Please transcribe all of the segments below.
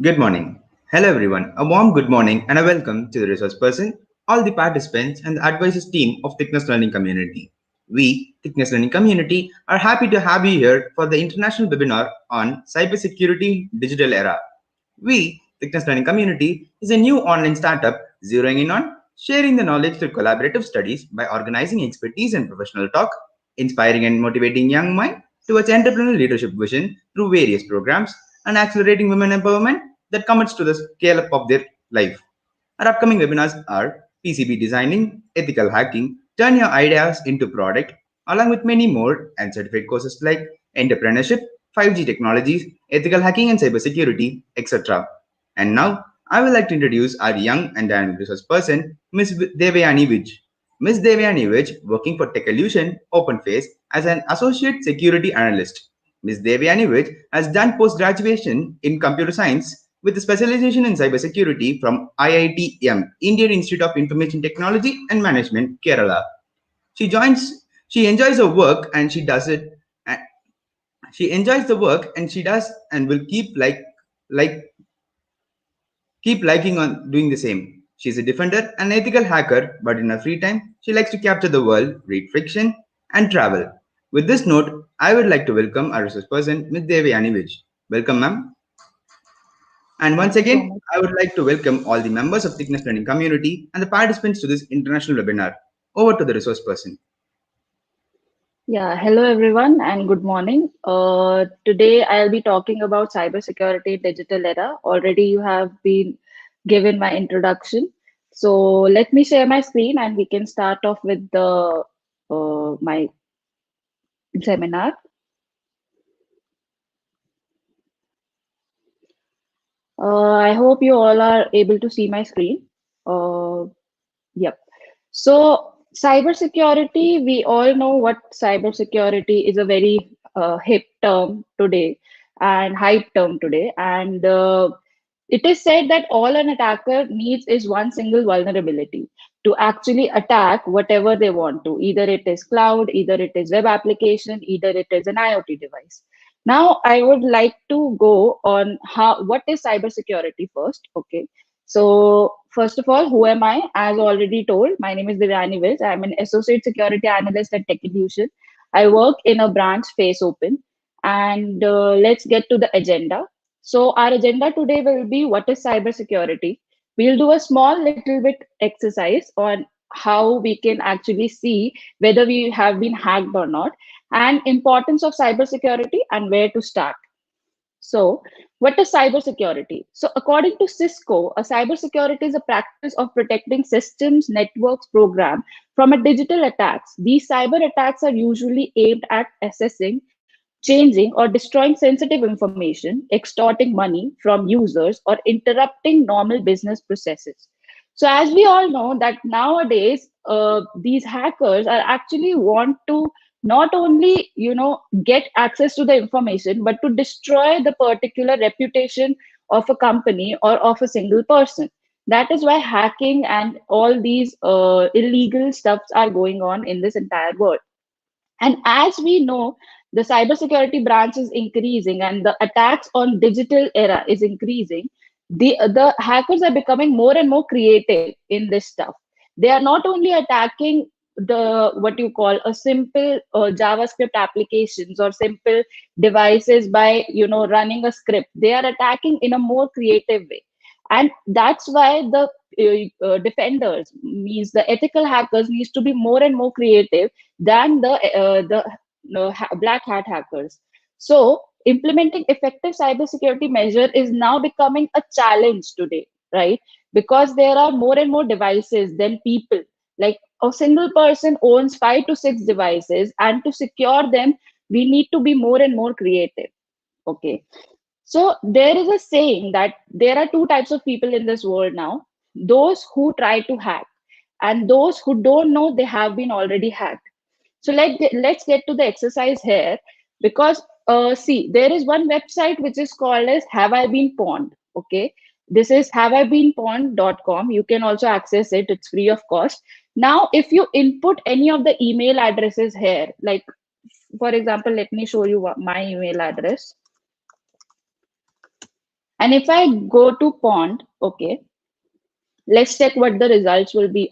Good morning. Hello everyone. A warm good morning and a welcome to the resource person, all the participants and the advisors team of ThickNess Learning Community. We, ThickNess Learning Community, are happy to have you here for the international webinar on Cybersecurity Digital Era. We, ThickNess Learning Community, is a new online startup zeroing in on sharing the knowledge through collaborative studies by organizing expertise and professional talk, inspiring and motivating young minds towards entrepreneurial leadership vision through various programs, and accelerating women empowerment that commits to the scale up of their life. Our upcoming webinars are PCB designing, ethical hacking, turn your ideas into product, along with many more, and certificate courses like entrepreneurship, 5G technologies, ethical hacking and cybersecurity, etc. And now, I would like to introduce our young and dynamic resource person, Ms. Devyani Vij. Ms. Devyani Vij, working for Techolution, OpenFace, as an associate security analyst. Ms. Devyani Vij has done post-graduation in computer science with a specialization in cybersecurity from IITM, Indian Institute of Information Technology and Management, Kerala. She enjoys her work and she does it. She enjoys the work and she does and will like keep liking on doing the same. She's a defender, an ethical hacker, but in her free time, she likes to capture the world, read fiction, and travel. With this note, I would like to welcome our resource person, Ms. Devyani Vij. Welcome, ma'am. And once Thank you so again, much. I would like to welcome all the members of Thickness Learning community and the participants to this international webinar. Over to the resource person. Yeah, hello everyone and good morning. Today I'll be talking about cybersecurity in digital era. Already you have been given my introduction. So let me share my screen and we can start off with the my seminar. I hope you all are able to see my screen. Uh, yep. So, cybersecurity, we all know what cybersecurity is, a very hip term today and hype term today. And it is said that all an attacker needs is one single vulnerability to actually attack whatever they want to. Either it is cloud, either it is web application, either it is an IoT device. Now, I would like to go on how what is cybersecurity first. Okay. So, first of all, who am I? As already told, my name is Devyani. I'm an associate security analyst at Techolution. I work in a branch face open. And let's get to the agenda. So, our agenda today will be what is cybersecurity. We'll do a small little bit exercise on how we can actually see whether we have been hacked or not, and importance of cybersecurity and where to start. So, what is cybersecurity? So, according to Cisco, a cybersecurity is a practice of protecting systems, networks, program from a digital attacks. These cyber attacks are usually aimed at assessing, changing, or destroying sensitive information, extorting money from users, or interrupting normal business processes. So, as we all know, that nowadays these hackers are actually want to not only get access to the information but to destroy the particular reputation of a company or of a single person. That is why hacking and all these illegal stuffs are going on in this entire world. And as we know, the cybersecurity branch is increasing and the attacks on digital era is increasing. The hackers are becoming more and more creative in this stuff. They are not only attacking the what you call a simple JavaScript applications or simple devices by running a script. They are attacking in a more creative way, and that's why the defenders, means the ethical hackers, needs to be more and more creative than the black hat hackers. So, implementing effective cybersecurity measure is now becoming a challenge today, right? Because there are more and more devices than people. Like a single person owns 5 to 6 devices, and to secure them, we need to be more and more creative. Okay. So there is a saying that there are two types of people in this world now: those who try to hack, and those who don't know they have been already hacked. So let's get to the exercise here, because see, there is one website which is called as Have I Been Pawned? Okay, this is haveibeenpawned.com. You can also access it; it's free of cost. Now, if you input any of the email addresses here, like for example, let me show you my email address. And if I go to pond, okay, let's check what the results will be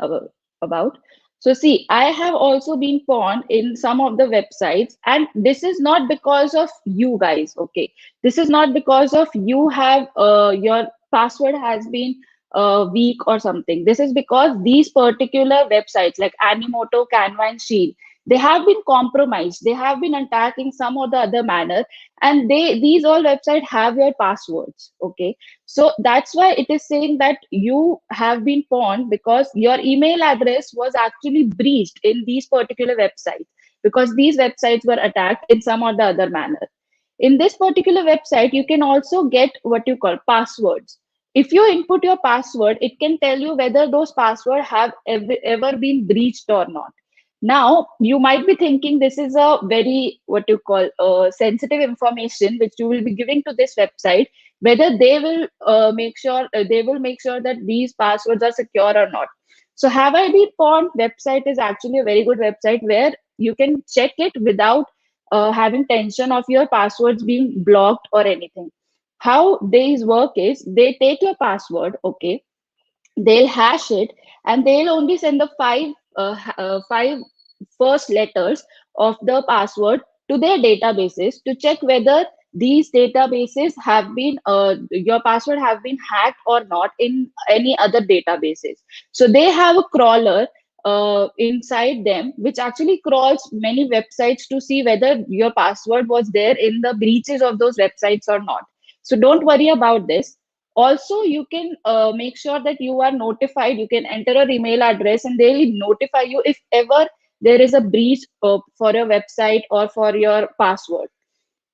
about. So see, I have also been pawned in some of the websites, and this is not because of you guys, okay? This is not because of you have your password has been weak or something. This is because these particular websites like Animoto, Canva, and Shein, they have been compromised. They have been attacked in some or the other manner, and these all websites have your passwords, okay? So that's why it is saying that you have been pawned because your email address was actually breached in these particular websites, because these websites were attacked in some or the other manner. In this particular website, you can also get what you call passwords. If you input your password, it can tell you whether those passwords have ever been breached or not. Now, you might be thinking this is a very, what you call, sensitive information which you will be giving to this website, whether they will make sure that these passwords are secure or not. So have I been pawned website is actually a very good website where you can check it without having tension of your passwords being blocked or anything. How these work is they take your password, okay, they'll hash it, and they'll only send the five first letters of the password to their databases to check whether these databases have been your password have been hacked or not in any other databases. So they have a crawler inside them which actually crawls many websites to see whether your password was there in the breaches of those websites or not. So don't worry about this. Also, you can make sure that you are notified. You can enter your email address and they'll notify you if ever there is a breach for your website or for your password.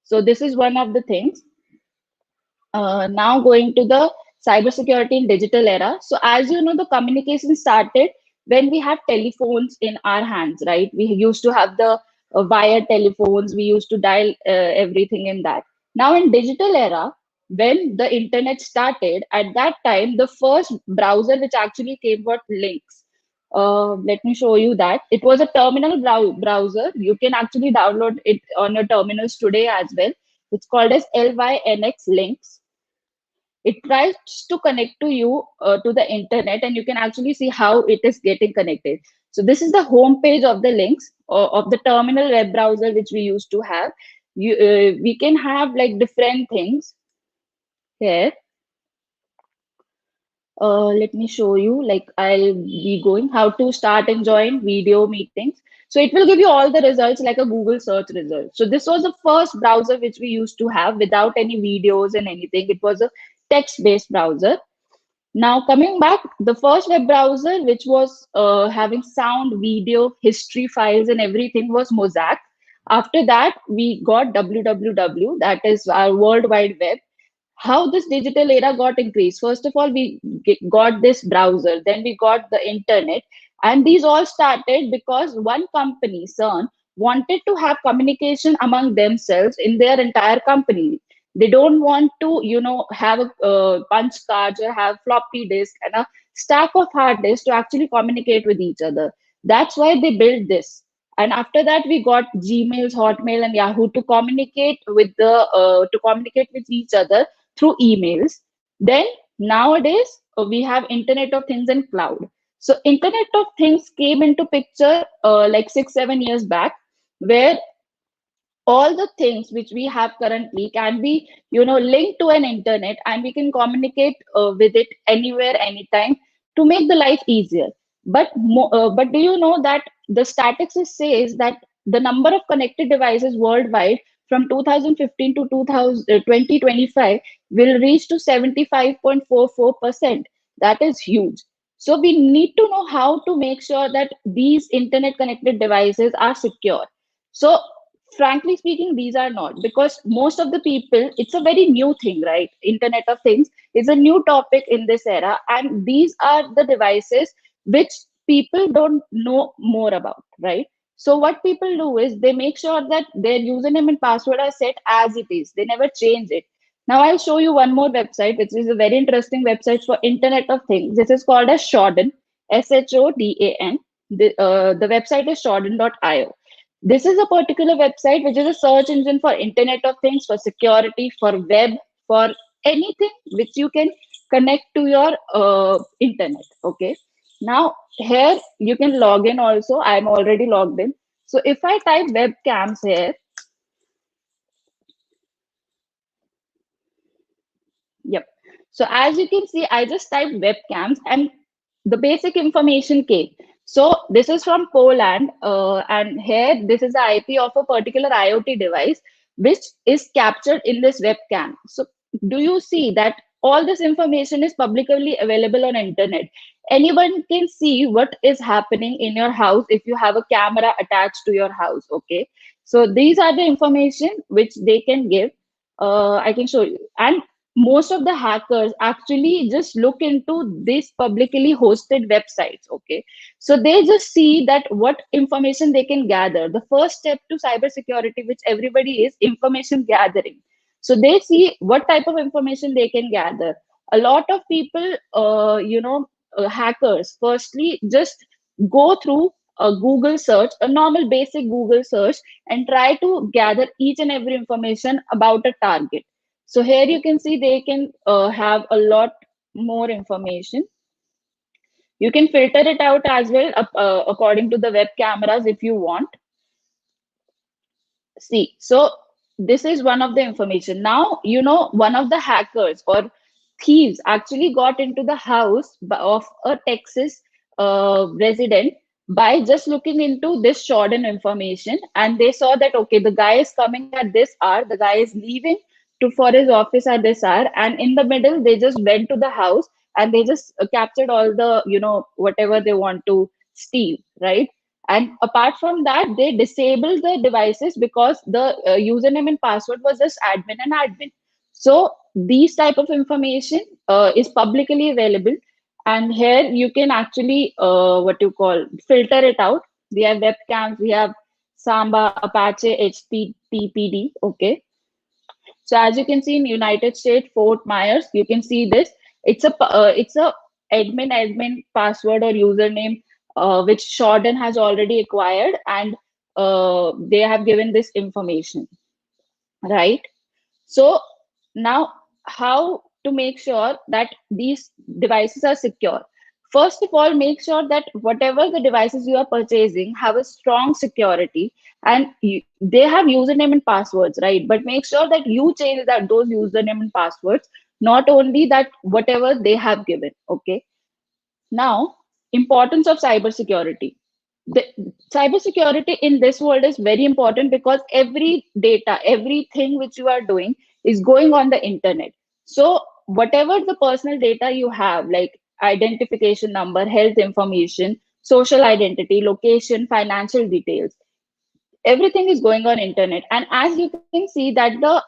So this is one of the things. Now going to the cybersecurity in digital era. So as you know, the communication started when we have telephones in our hands, right? We used to have the wired telephones. We used to dial everything in that. Now in digital era, when the internet started, at that time, the first browser which actually came was links. Let me show you that. It was a terminal browser. You can actually download it on your terminals today as well. It's called as LYNX links. It tries to connect to you to the internet, and you can actually see how it is getting connected. So this is the home page of the links of the terminal web browser which we used to have. We can have like different things here. Let me show you, like I'll be going how to start and join video meetings. So it will give you all the results like a Google search result. So this was the first browser which we used to have without any videos and anything. It was a text-based browser. Now coming back, the first web browser which was having sound, video, history files and everything was Mosaic. After that, we got www, that is our World Wide Web. How this digital era got increased? First of all, we got this browser, then we got the internet, and these all started because one company, CERN, wanted to have communication among themselves in their entire company. They don't want to, have a punch cards or have floppy disk and a stack of hard disk to actually communicate with each other. That's why they built this. And after that, we got Gmails, Hotmail, and Yahoo to communicate with each other through emails. Then nowadays we have Internet of Things and cloud. So Internet of Things came into picture like 6-7 years back, where all the things which we have currently can be linked to an internet, and we can communicate with it anywhere anytime to make the life easier. But do you know that the statistics says that the number of connected devices worldwide from 2015 to 2025 will reach to 75.44%. That is huge. So we need to know how to make sure that these internet connected devices are secure. So frankly speaking, these are not, because most of the people, it's a very new thing, right? Internet of Things is a new topic in this era, and these are the devices which people don't know more about, right? So what people do is they make sure that their username and password are set as it is, they never change it. Now I'll show you one more website which is a very interesting website for Internet of Things. This is called as Shodan, Shodan. The website is shodan.io. This is a particular website which is a search engine for Internet of Things, for security, for web, for anything which you can connect to your internet. Okay. Now here you can log in also. I'm already logged in. So if I type webcams here, yep. So as you can see, I just typed webcams and the basic information came. So this is from Poland, and here this is the IP of a particular IoT device which is captured in this webcam. So do you see that all this information is publicly available on internet? Anyone can see what is happening in your house if you have a camera attached to your house. Okay. So these are the information which they can give. I can show you. And most of the hackers actually just look into these publicly hosted websites. Okay, so they just see that what information they can gather. The first step to cybersecurity, which everybody is information gathering. So they see what type of information they can gather. A lot of people, hackers firstly just go through a Google search, a normal basic Google search, and try to gather each and every information about a target. So here you can see they can have a lot more information. You can filter it out as well according to the web cameras if you want. See, so this is one of the information. Now, one of the hackers or thieves actually got into the house of a Texas resident by just looking into this shorten information, and they saw that okay, the guy is coming at this hour, the guy is leaving to for his office at this hour, and in the middle they just went to the house and they just captured all the whatever they want to steal, right? And apart from that, they disabled the devices because the username and password was just admin and admin. So these type of information is publicly available, and here you can actually what you call filter it out. We have webcams, we have Samba, Apache, HTTPD. Okay, so as you can see in United States, Fort Myers, you can see this. It's a admin password or username which Shorten has already acquired, and they have given this information, right? So now, how to make sure that these devices are secure? First of all, make sure that whatever the devices you are purchasing have a strong security, and they have username and passwords, right? But make sure that you change that those username and passwords, not only that whatever they have given. Okay. Now, importance of cybersecurity. The cybersecurity in this world is very important because every data, everything which you are doing is going on the internet. So whatever the personal data you have, like identification number, health information, social identity, location, financial details, everything is going on internet. And as you can see that the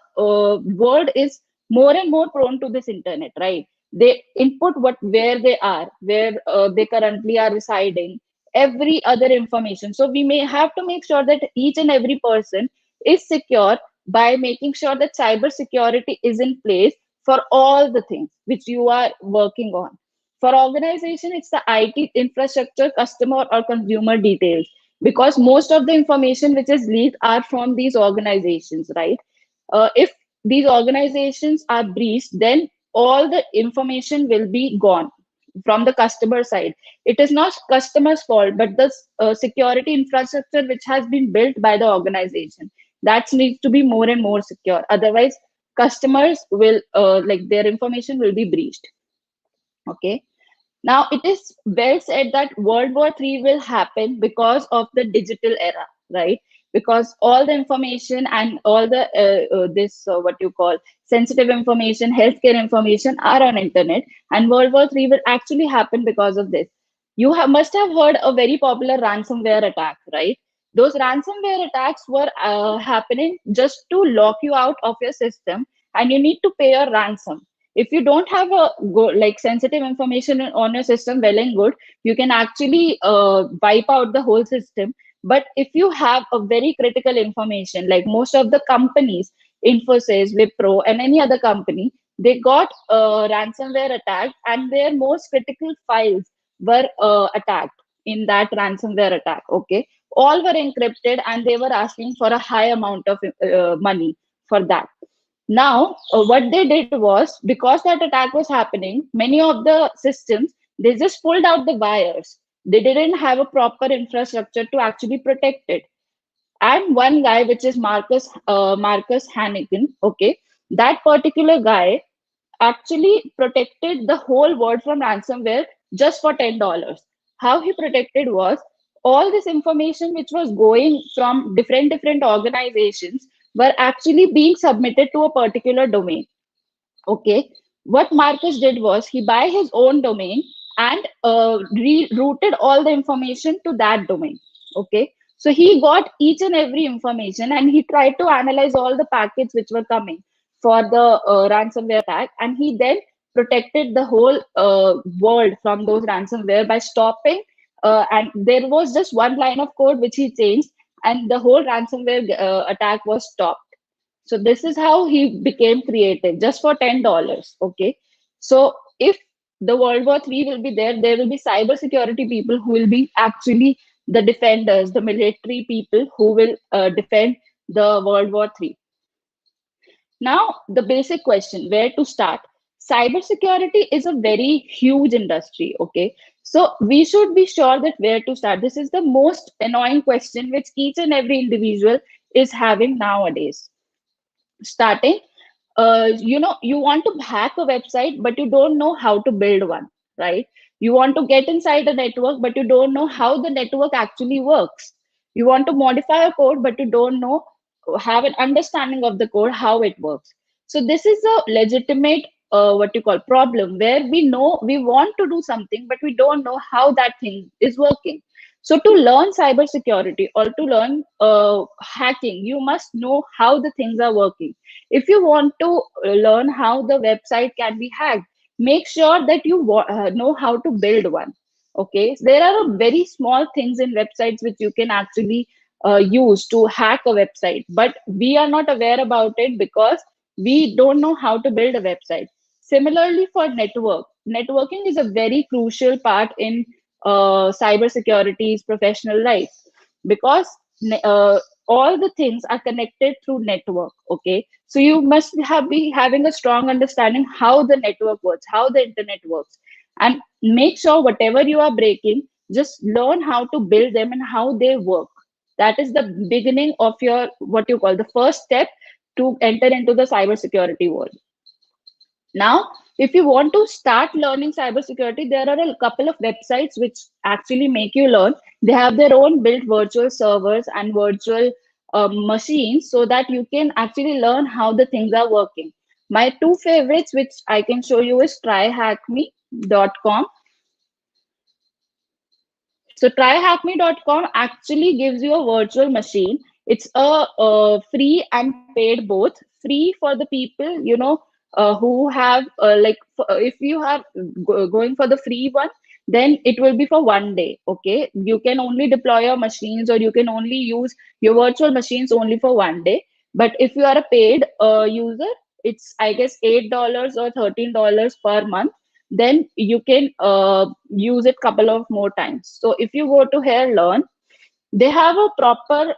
world is more and more prone to this internet, right? They input what where they are, where they currently are residing, every other information. So we may have to make sure that each and every person is secure by making sure that cyber security is in place for all the things which you are working on. For organization, it's the IT infrastructure, customer or consumer details, because most of the information which is leaked are from these organizations, right? If these organizations are breached, then all the information will be gone from the customer side. It is not customer's fault, but the security infrastructure which has been built by the organization, that needs to be more and more secure. Otherwise, customers will like their information will be breached. Okay. Now, it is well said that World War III will happen because of the digital era, right? Because all the information and all the this what you call sensitive information, healthcare information are on internet, and World War III will actually happen because of this. You must have heard a very popular ransomware attack, right? Those ransomware attacks were happening just to lock you out of your system, and you need to pay a ransom. If you don't have a like sensitive information on your system, well and good, you can actually wipe out the whole system. But if you have a very critical information, like most of the companies, Infosys, Wipro, and any other company, they got ransomware attacked, and their most critical files were attacked in that ransomware attack. Okay, all were encrypted, and they were asking for a high amount of money for that. Now, what they did was, because that attack was happening, many of the systems, they just pulled out the wires. They didn't have a proper infrastructure to actually protect it. And one guy, which is Marcus Hannigan, okay, that particular guy actually protected the whole world from ransomware just for $10. How he protected was, all this information which was going from different organizations were actually being submitted to a particular domain. Okay, what Marcus did was, he buy his own domain and rerouted all the information to that domain. Okay, so he got each and every information and he tried to analyze all the packets which were coming for the ransomware attack, and he then protected the whole world from those ransomware by stopping. And there was just one line of code which he changed, and the whole ransomware attack was stopped. So this is how he became creative, just for $10. Okay. So if the World War III will be there, there will be cybersecurity people who will be actually the defenders, the military people who will defend the World War III. Now, the basic question, where to start? Cybersecurity is a very huge industry. Okay. So we should be sure that where to start. This is the most annoying question which each and every individual is having nowadays. Starting, you want to hack a website but you don't know how to build one, right? You want to get inside a network but you don't know how the network actually works. You want to modify a code but you don't know, have an understanding of the code, how it works. So this is a legitimate what you call problem, where we know we want to do something but we don't know how that thing is working. So to learn cybersecurity or to learn hacking, you must know how the things are working. If you want to learn how the website can be hacked, make sure that you know how to build one. Okay, so there are very small things in websites which you can actually use to hack a website, but we are not aware about it because we don't know how to build a website. Similarly, for networking is a very crucial part in cybersecurity's professional life, because all the things are connected through network. Okay, so you must be having a strong understanding how the network works, how the internet works, and make sure whatever you are breaking, just learn how to build them and how they work. That is the beginning of your, what you call, the first step to enter into the cybersecurity world. Now, if you want to start learning cybersecurity, there are a couple of websites which actually make you learn. They have their own built virtual servers and virtual machines, so that you can actually learn how the things are working. My two favorites, which I can show you, is tryhackme.com. So tryhackme.com actually gives you a virtual machine. It's free and paid both. Free for the people, who have if you have going for the free one, then it will be for 1 day. Okay, you can only deploy your machines, or you can only use your virtual machines only for 1 day. But if you are a paid user, it's, I guess, $8 or $13 per month. Then you can use it couple of more times. So if you go to here learn, they have a proper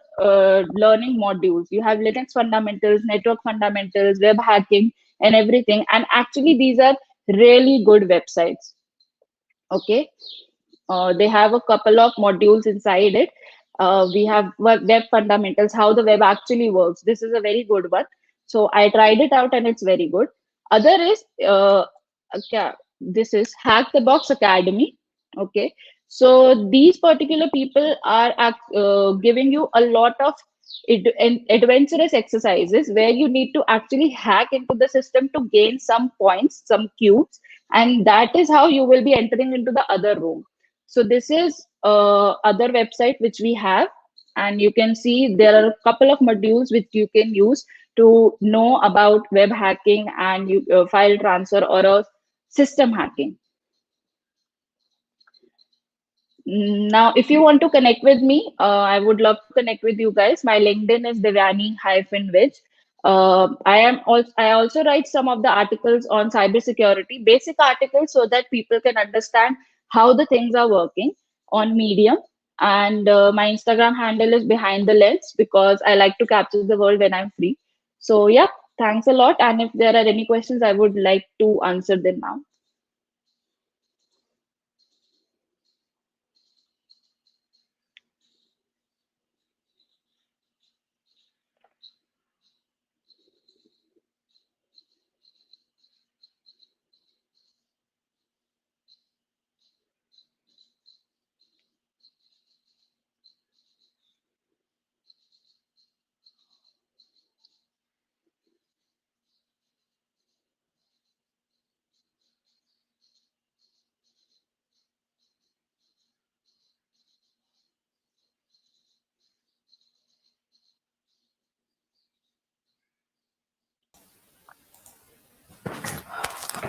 learning modules. You have Linux fundamentals, network fundamentals, web hacking, and everything. And actually, these are really good websites. Okay, they have a couple of modules inside it. We have web fundamentals, how the web actually works. This is a very good one. So I tried it out and it's very good. Other is this is Hack the Box Academy. Okay, so these particular people are giving you a lot of adventurous exercises where you need to actually hack into the system to gain some points, some cubes, and that is how you will be entering into the other room. So this is other website which we have, and you can see there are a couple of modules which you can use to know about web hacking and file transfer or a system hacking. Now, if you want to connect with me, I would love to connect with you guys. My LinkedIn is Devyani-Vij. I also write some of the articles on cybersecurity, basic articles, so that people can understand how the things are working on Medium. And my Instagram handle is Behind the Lens, because I like to capture the world when I'm free. So yeah, Thanks a lot. And if there are any questions, I would like to answer them now.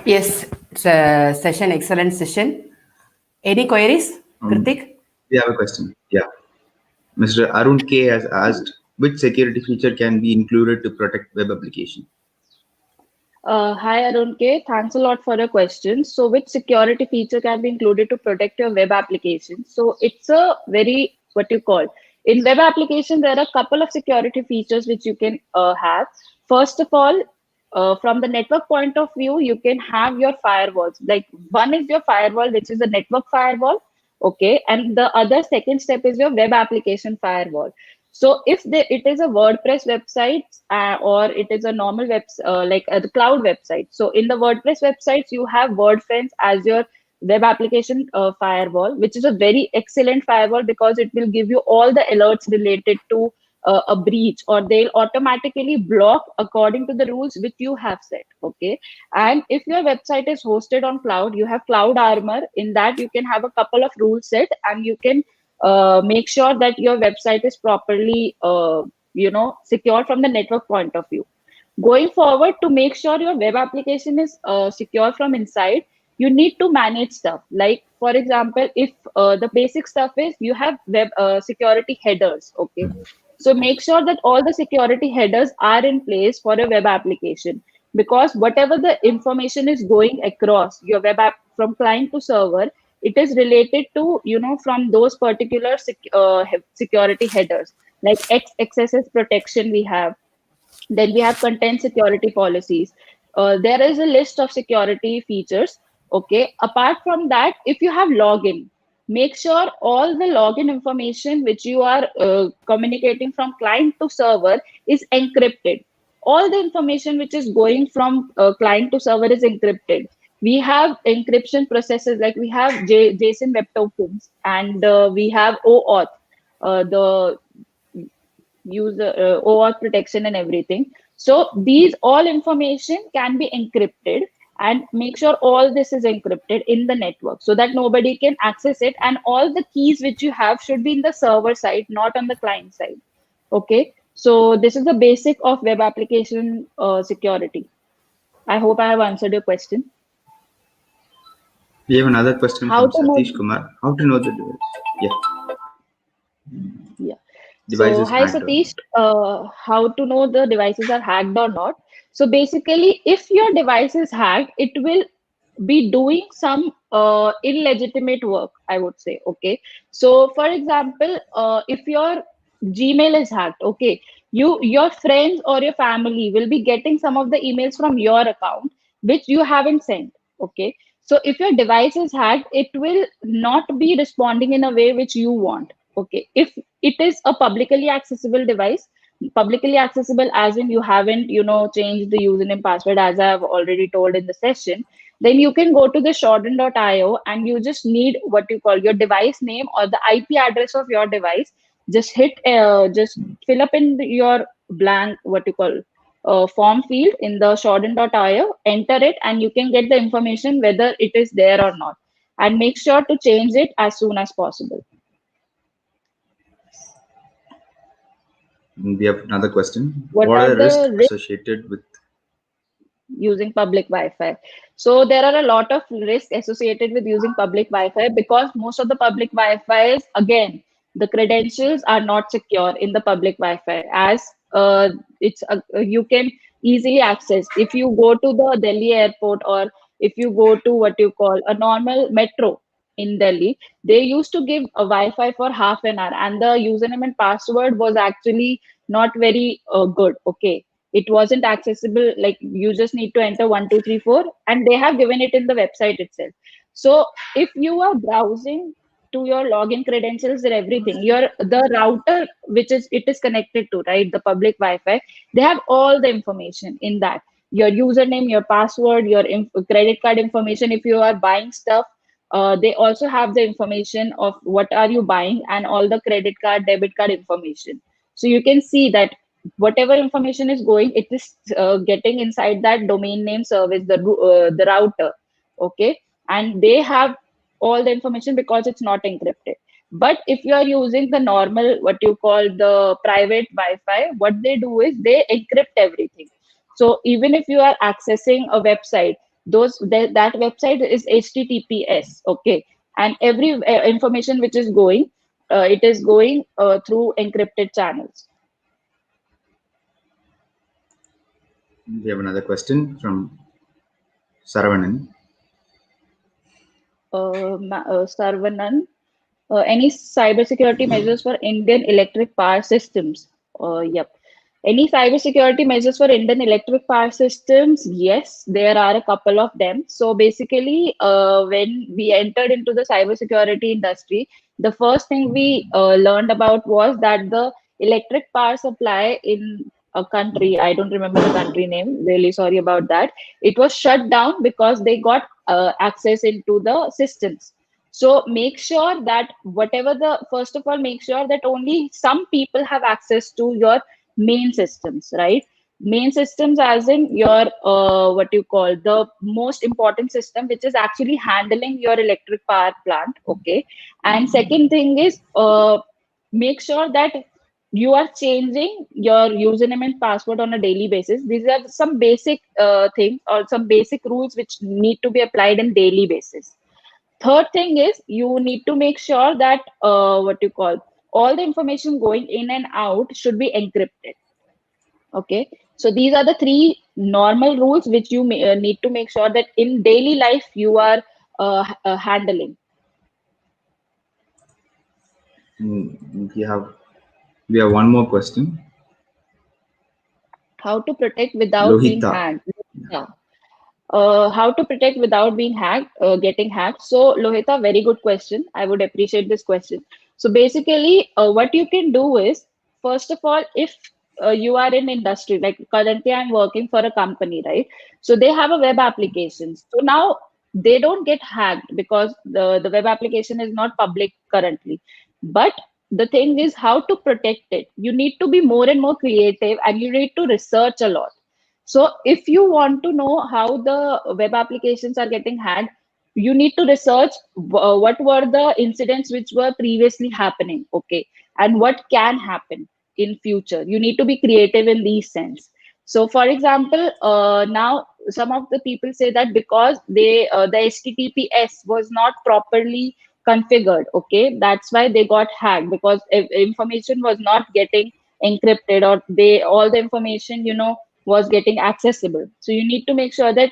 Yes, it's a session, excellent session. Any queries, Um, Kritik? we have a question. Yeah. Mr. Arun K has asked which security feature can be included to protect web application. Hi Arun K, thanks a lot for your question. So, which security feature can be included to protect your web application? So, it's a very what you call in web application. There are a couple of security features which you can have. First of all, from the network point of view, you can have your firewalls. Like one is your firewall, which is a network firewall, okay, and the other second step is your web application firewall. So if it is a WordPress website or it is a normal like the cloud website. So in the WordPress websites, you have WordFence as your web application firewall, which is a very excellent firewall because it will give you all the alerts related to a breach, or they'll automatically block according to the rules which you have set. Okay. And if your website is hosted on cloud, you have Cloud Armor. In that, you can have a couple of rules set, and you can make sure that your website is properly secure from the network point of view. Going forward, to make sure your web application is secure from inside, you need to manage stuff. Like for example, if the basic stuff is you have web security headers, okay, so make sure that all the security headers are in place for a web application, because whatever the information is going across your web app from client to server, it is related to, from those particular security headers. Like X XSS protection we have, then we have content security policies. There is a list of security features. Okay. Apart from that, if you have login, make sure all the login information which you are communicating from client to server is encrypted. All the information which is going from client to server is encrypted. We have encryption processes, like we have JSON Web Tokens, and we have OAuth, the user OAuth protection and everything. So these all information can be encrypted, and make sure all this is encrypted in the network so that nobody can access it. And all the keys which you have should be in the server side, not on the client side. Okay. So this is the basic of web application security. I hope I have answered your question. We have another question How from to know? Satish Kumar. How to know the device? Yeah, Yeah. device So, is hi hacked or not. Satish, how to know the devices are hacked or not? So, basically, if your device is hacked, it will be doing some illegitimate work, I would say. Okay. So, for example, if your Gmail is hacked, okay, your friends or your family will be getting some of the emails from your account which you haven't sent. Okay. So, if your device is hacked, it will not be responding in a way which you want. Okay. If it is a publicly accessible device, publicly accessible as in you haven't changed the username password, as I have already told in the session, then you can go to the shorten.io, and you just need what you call your device name or the IP address of your device. Just fill up in your blank what you call form field in the shorten.io, enter it, and you can get the information whether it is there or not, and make sure to change it as soon as possible. We have another question. What What are are the risks the risks associated with? using public Wi-Fi? So there are a lot of risks associated with using public Wi-Fi, because most of the public Wi-Fi is, again, the credentials are not secure in the public Wi-Fi, as you can easily access. If you go to the Delhi airport, or if you go to what you call a normal metro in Delhi, they used to give a Wi-Fi for half an hour, and the username and password was actually not very good. Okay, It wasn't accessible, like you just need to enter 1234, and they have given it in the website itself. So if you are browsing to your login credentials and everything, your the router which is it is connected to, right, the public Wi-Fi, they have all the information in that. Your username, your password, your credit card information. If you are buying stuff, they also have the information of what are you buying and all the credit card, debit card information. So you can see that whatever information is going, it is getting inside that domain name service, the router. Okay, and they have all the information because it's not encrypted. But if you are using the normal, what you call the private Wi-Fi, what they do is they encrypt everything. So even if you are accessing a website, that website is HTTPS, okay, and every information which is going, it is going through encrypted channels. We have another question from Saravanan. Sarvanan, any cybersecurity measures for Indian electric power systems? Yep. Any cybersecurity measures for Indian electric power systems? Yes, there are a couple of them. So basically, when we entered into the cybersecurity industry, the first thing we learned about was that the electric power supply in a country, I don't remember the country name, really sorry about that, it was shut down because they got access into the systems. So make sure that first of all, make sure that only some people have access to your main systems, right? Main systems as in your, what you call the most important system, which is actually handling your electric power plant. Okay. And second thing is, make sure that you are changing your username and password on a daily basis. These are some basic things or some basic rules which need to be applied in daily basis. Third thing is you need to make sure that what you call all the information going in and out should be encrypted. Okay, so these are the three normal rules which you need to make sure that in daily life you are handling. We have one more question. How to protect without being Lohita. hacked? Yeah. How to protect without being hacked, getting hacked. So, Lohita, very good question. I would appreciate this question. So, basically, what you can do is, first of all, if you are in industry, like currently I'm working for a company, right? So they have a web application. So now they don't get hacked because the web application is not public currently. But the thing is how to protect it. You need to be more and more creative and you need to research a lot. So if you want to know how the web applications are getting hacked, you need to research what were the incidents which were previously happening, okay, and what can happen in future. You need to be creative in these sense. So for example, now some of the people say that because the HTTPS was not properly configured, okay, that's why they got hacked, because information was not getting encrypted, or they all the information, was getting accessible. So you need to make sure that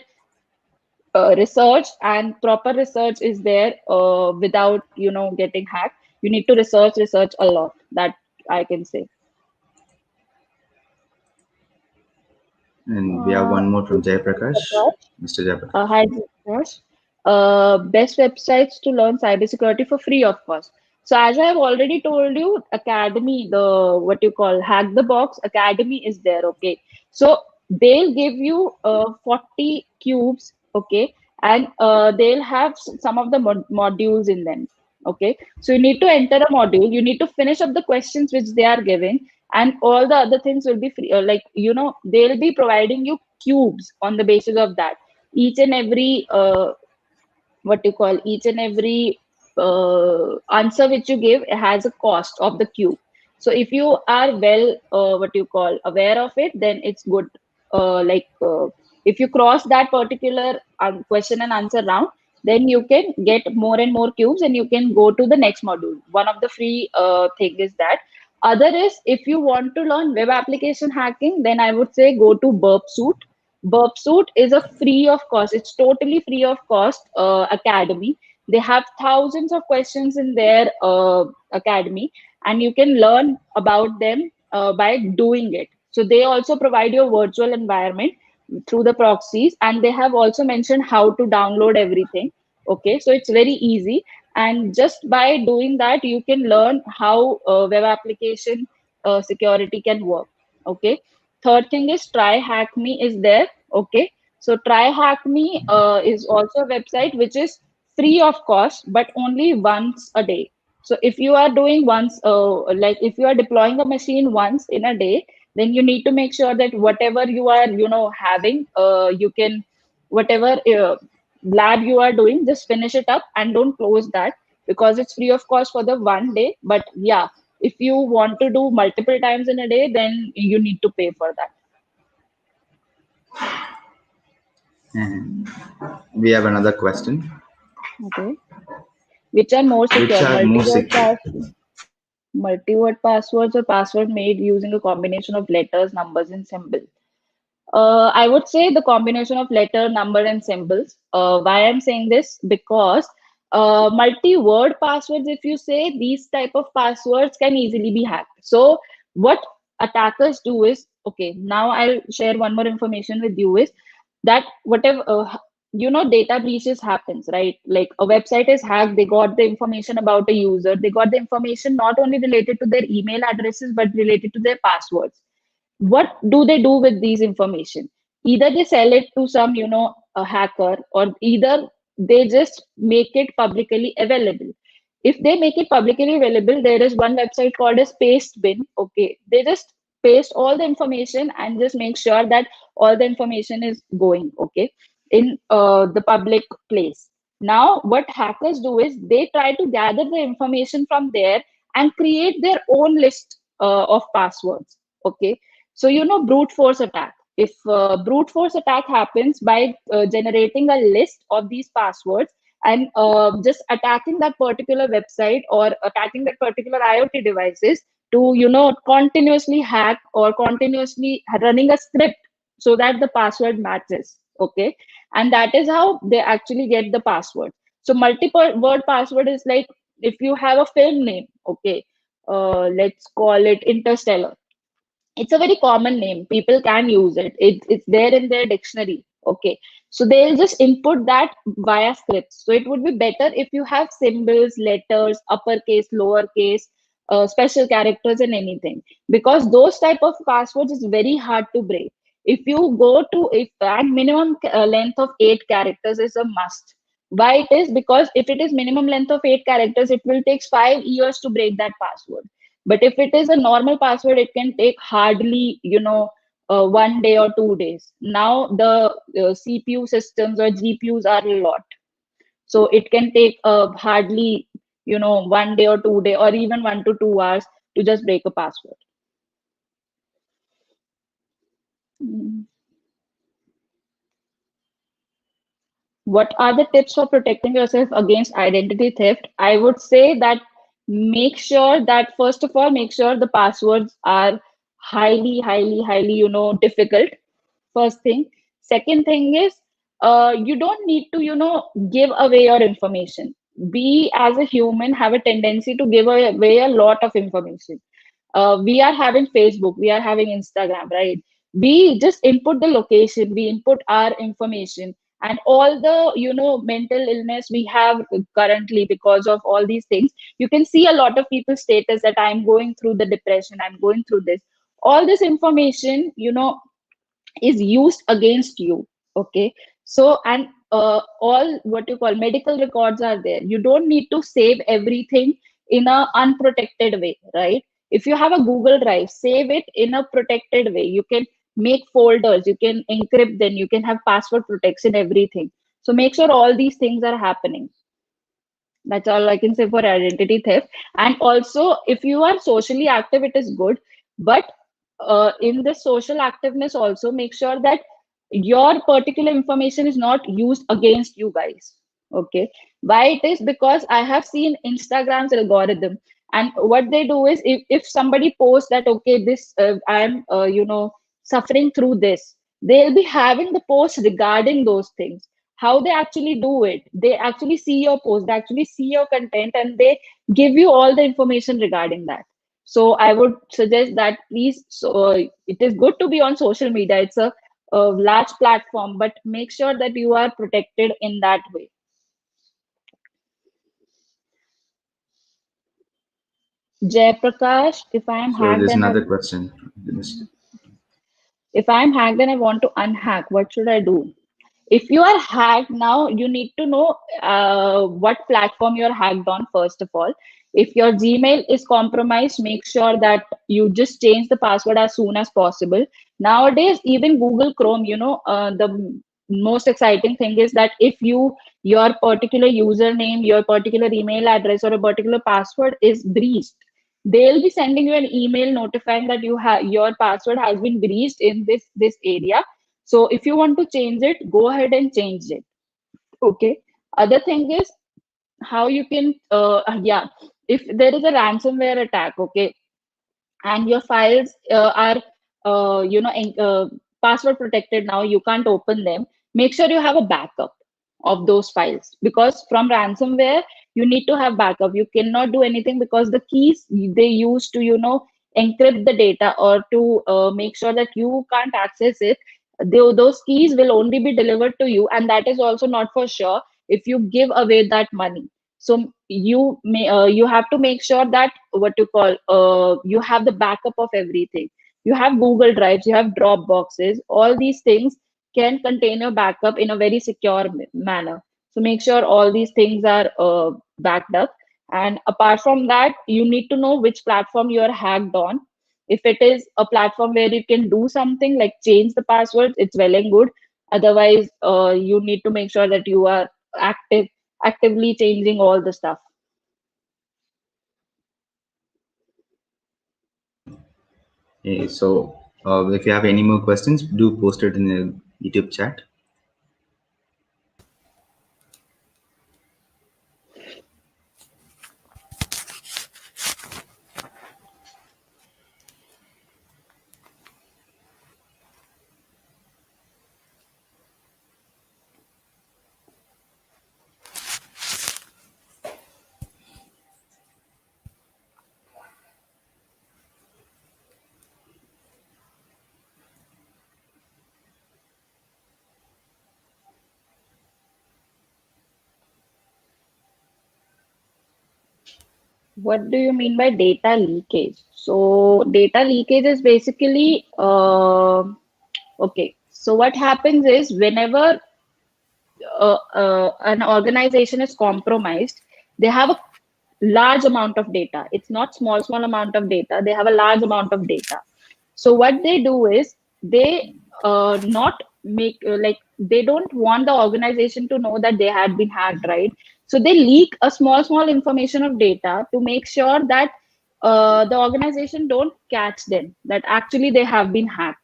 research and proper research is there without getting hacked. You need to research a lot, that I can say. And we have one more from Jayaprakash. Mr. Jayaprakash. Hi, Josh. Best websites to learn cybersecurity for free, of course. So as I have already told you, Academy, the what you call Hack the Box Academy is there. Okay, so they'll give you 40 cubes. Okay, and they'll have some of the modules in them. Okay, so you need to enter a module. You need to finish up the questions which they are giving, and all the other things will be free. Like they'll be providing you cubes on the basis of that. Each and every each and every answer which you give has a cost of the cube. So if you are well aware of it, then it's good. If you cross that particular question and answer round, then you can get more and more cubes and you can go to the next module. One of the free thing is that. Other is, if you want to learn web application hacking, then I would say go to Burpsuit. Burpsuit is a free of cost. It's totally free of cost academy. They have thousands of questions in their academy, and you can learn about them by doing it. So they also provide your virtual environment through the proxies, and they have also mentioned how to download everything. Okay, so it's very easy, and just by doing that you can learn how web application security can work. Okay, third thing is Try Hack Me is there. Okay, so Try Hack Me is also a website which is free of cost, but only once a day. So if you are doing once, like if you are deploying a machine once in a day, then you need to make sure that whatever you are, having, you can, whatever lab you are doing, just finish it up and don't close that, because it's free of cost for the one day. But yeah, if you want to do multiple times in a day, then you need to pay for that. We have another question. Okay. Which are more Which secure, are more secure? multi-word passwords or password made using a combination of letters, numbers, and symbols? I would say the combination of letter, number, and symbols. Why I'm saying this? Because multi-word passwords, if you say, these type of passwords can easily be hacked. So what attackers do is, okay, now I'll share one more information with you, is that whatever data breaches happens, right? Like a website is hacked, they got the information about a user, they got the information not only related to their email addresses but related to their passwords. What do they do with these information? Either they sell it to some a hacker, or either they just make it publicly available. If they make it publicly available, there is one website called as Pastebin. Okay, they just paste all the information and just make sure that all the information is going okay in the public place. Now what hackers do is they try to gather the information from there and create their own list of passwords. Okay, so brute force attack. If brute force attack happens by generating a list of these passwords and just attacking that particular website or attacking that particular IoT devices to continuously hack or continuously running a script so that the password matches. Okay, and that is how they actually get the password. So multiple word password is like, if you have a film name, okay, let's call it Interstellar. It's a very common name, people can use it's there in their dictionary. Okay, so they'll just input that via scripts. So it would be better if you have symbols, letters, uppercase, lowercase, special characters, and anything, because those type of passwords is very hard to break. If you go to, if and minimum length of 8 characters is a must. Why it is? Because if it is minimum length of 8 characters, it will take 5 years to break that password. But if it is a normal password, it can take hardly, one day or 2 days. Now the CPU systems or GPUs are a lot. So it can take hardly, one day or 2 day or even 1 to 2 hours to just break a password. Mm. What are the tips for protecting yourself against identity theft? I would say that make sure that, first of all, make sure the passwords are highly, highly, highly, difficult. First thing. Second thing is, you don't need to, give away your information. We as a human have a tendency to give away a lot of information. We are having Facebook, we are having Instagram, right? We just input the location, we input our information, and all the mental illness we have currently because of all these things. You can see a lot of people's status that I'm going through the depression, I'm going through this. All this information is used against you. Okay, so and all what you call medical records are there. You don't need to save everything in a unprotected way, right? If you have a Google Drive, save it in a protected way. You can make folders, you can encrypt them, you can have password protection, everything. So make sure all these things are happening. That's all I can say for identity theft. And also, if you are socially active, it is good. But in this social activeness, also make sure that your particular information is not used against you guys. Okay. Why it is? Because I have seen Instagram's algorithm. And what they do is, if somebody posts that, okay, this, I'm, suffering through this, they'll be having the post regarding those things. How they actually do it, they actually see your post, they actually see your content, and they give you all the information regarding that. So I would suggest that please, so it is good to be on social media. It's a large platform, but make sure that you are protected in that way. Jayaprakash, if I am So hacked, there's then another question. if I'm hacked and I want to unhack, what should I do? If you are hacked now, you need to know what platform you're hacked on, first of all. If your Gmail is compromised, make sure that you just change the password as soon as possible. Nowadays, even Google Chrome, the most exciting thing is that if your particular username, your particular email address, or a particular password is breached, they'll be sending you an email notifying that your password has been breached in this area. So if you want to change it, go ahead and change it. Okay. Other thing is how you can, yeah, if there is a ransomware attack, okay, and your files are, password protected now, you can't open them. Make sure you have a backup of those files, because from ransomware, you need to have backup. You cannot do anything because the keys they use to, encrypt the data or to make sure that you can't access it, those keys will only be delivered to you, and that is also not for sure if you give away that money. So you have to make sure that what you call, you have the backup of everything. You have Google Drives, you have Dropboxes, all these things can contain your backup in a very secure manner. So make sure all these things are backed up. And apart from that, you need to know which platform you are hacked on. If it is a platform where you can do something like change the password, it's well and good. Otherwise, you need to make sure that you are actively changing all the stuff. So if you have any more questions, do post it in the YouTube chat. What do you mean by data leakage? So data leakage is basically, okay. So what happens is whenever an organization is compromised, they have a large amount of data. It's not small amount of data. They have a large amount of data. So what they do is they not make like they don't want the organization to know that they had been hacked, right? So they leak a small information of data to make sure that the organization don't catch them that actually they have been hacked.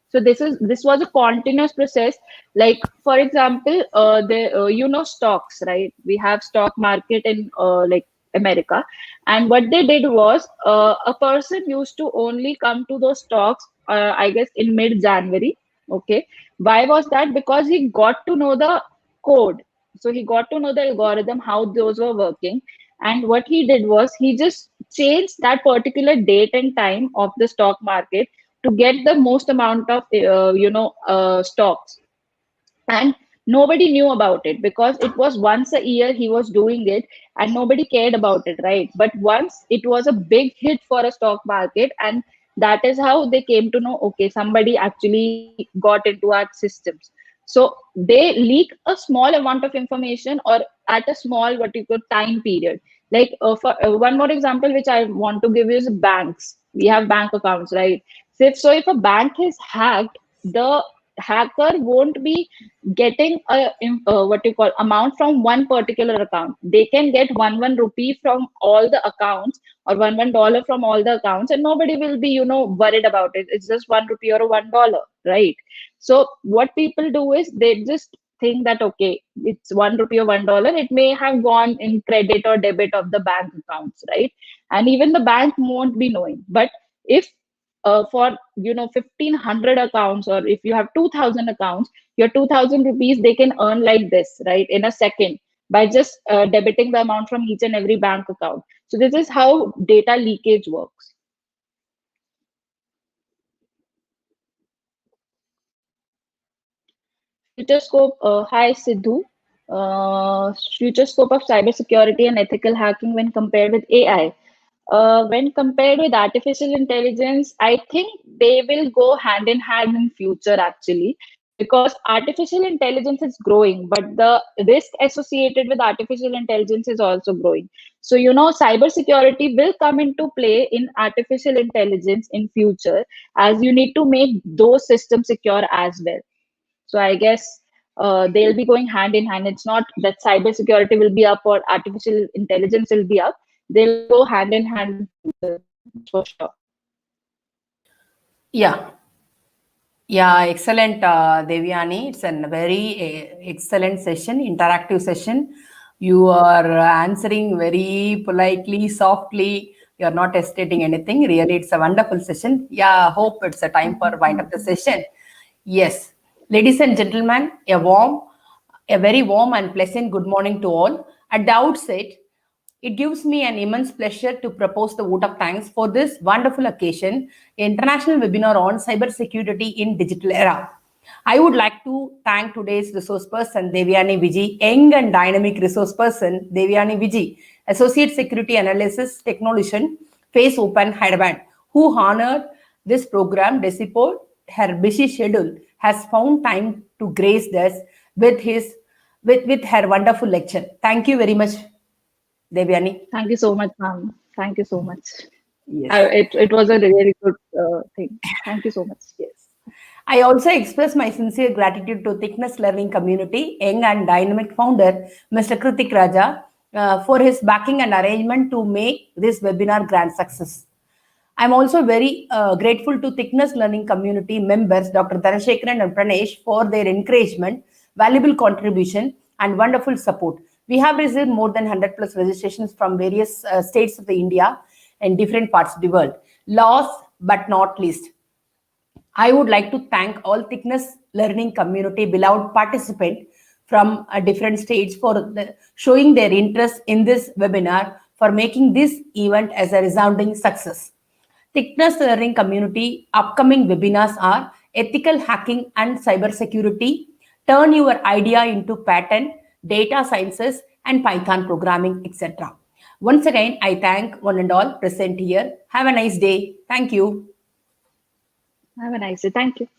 So this was a continuous process. Like for example, the stocks, right? We have stock market in like America, and what they did was a person used to only come to those stocks, I guess in mid January. Okay, why was that? Because he got to know the code. So he got to know the algorithm, how those were working. And what he did was he just changed that particular date and time of the stock market to get the most amount of stocks. And nobody knew about it because it was once a year he was doing it, and nobody cared about it, right? But once it was a big hit for a stock market, and that is how they came to know, okay, somebody actually got into our systems. So they leak a small amount of information, or at a small what you call time period. Like for one more example which I want to give you is banks. We have bank accounts, right? So if a bank is hacked, the hacker won't be getting what you call amount from one particular account. They can get one rupee from all the accounts, or one dollar from all the accounts, and nobody will be worried about it. It's just 1 rupee or a $1, right? So what people do is they just think that okay, it's 1 rupee or $1. It may have gone in credit or debit of the bank accounts, right? And even the bank won't be knowing. But if for 1,500 accounts, or if you have 2,000 accounts, your 2,000 rupees they can earn like this, right, in a second, by just debiting the amount from each and every bank account. So this is how data leakage works. future scope. Hi, Sidhu. Future scope of cybersecurity and ethical hacking when compared with AI. When compared with artificial intelligence, I think they will go hand in hand in future actually, because artificial intelligence is growing, but the risk associated with artificial intelligence is also growing. So, cybersecurity will come into play in artificial intelligence in future, as you need to make those systems secure as well. So I guess they'll be going hand in hand. It's not that cybersecurity will be up or artificial intelligence will be up. They'll go hand in hand in future, for sure. Yeah. Yeah, excellent, Devyani. It's a very excellent session, interactive session. You are answering very politely, softly. You are not hesitating anything. Really, it's a wonderful session. Yeah, hope it's a time for wind up the session. Yes, ladies and gentlemen, a very warm and pleasant good morning to all. At the outset, it gives me an immense pleasure to propose the vote of thanks for this wonderful occasion, international webinar on cybersecurity in digital era. I would like to thank today's resource person, Devyani Viji, young and dynamic resource person, Devyani Viji, Associate Security Analysis, Techolution, Face Open, Hyderabad, who honored this program despite her busy schedule, has found time to grace us with her wonderful lecture. Thank you very much, Devyani. Thank you so much, ma'am. Thank you so much. Yes. It was a really good thing. Thank you so much. Yes. I also express my sincere gratitude to ThickNess Learning Community, young and dynamic founder, Mr. Kritik Raja, for his backing and arrangement to make this webinar grand success. I'm also very grateful to ThickNess Learning Community members, Dr. Dhanashekaran and Pranesh, for their encouragement, valuable contribution, and wonderful support. We have received more than 100 plus registrations from various states of the India and different parts of the world. Last but not least, I would like to thank all ThickNess Learning Community beloved participants from different states for showing their interest in this webinar, for making this event as a resounding success. ThickNess Learning Community upcoming webinars are ethical hacking and cybersecurity, turn your idea into pattern, data sciences, and Python programming, etc. Once again, I thank one and all present here. Have a nice day. Thank you. Have a nice day. Thank you.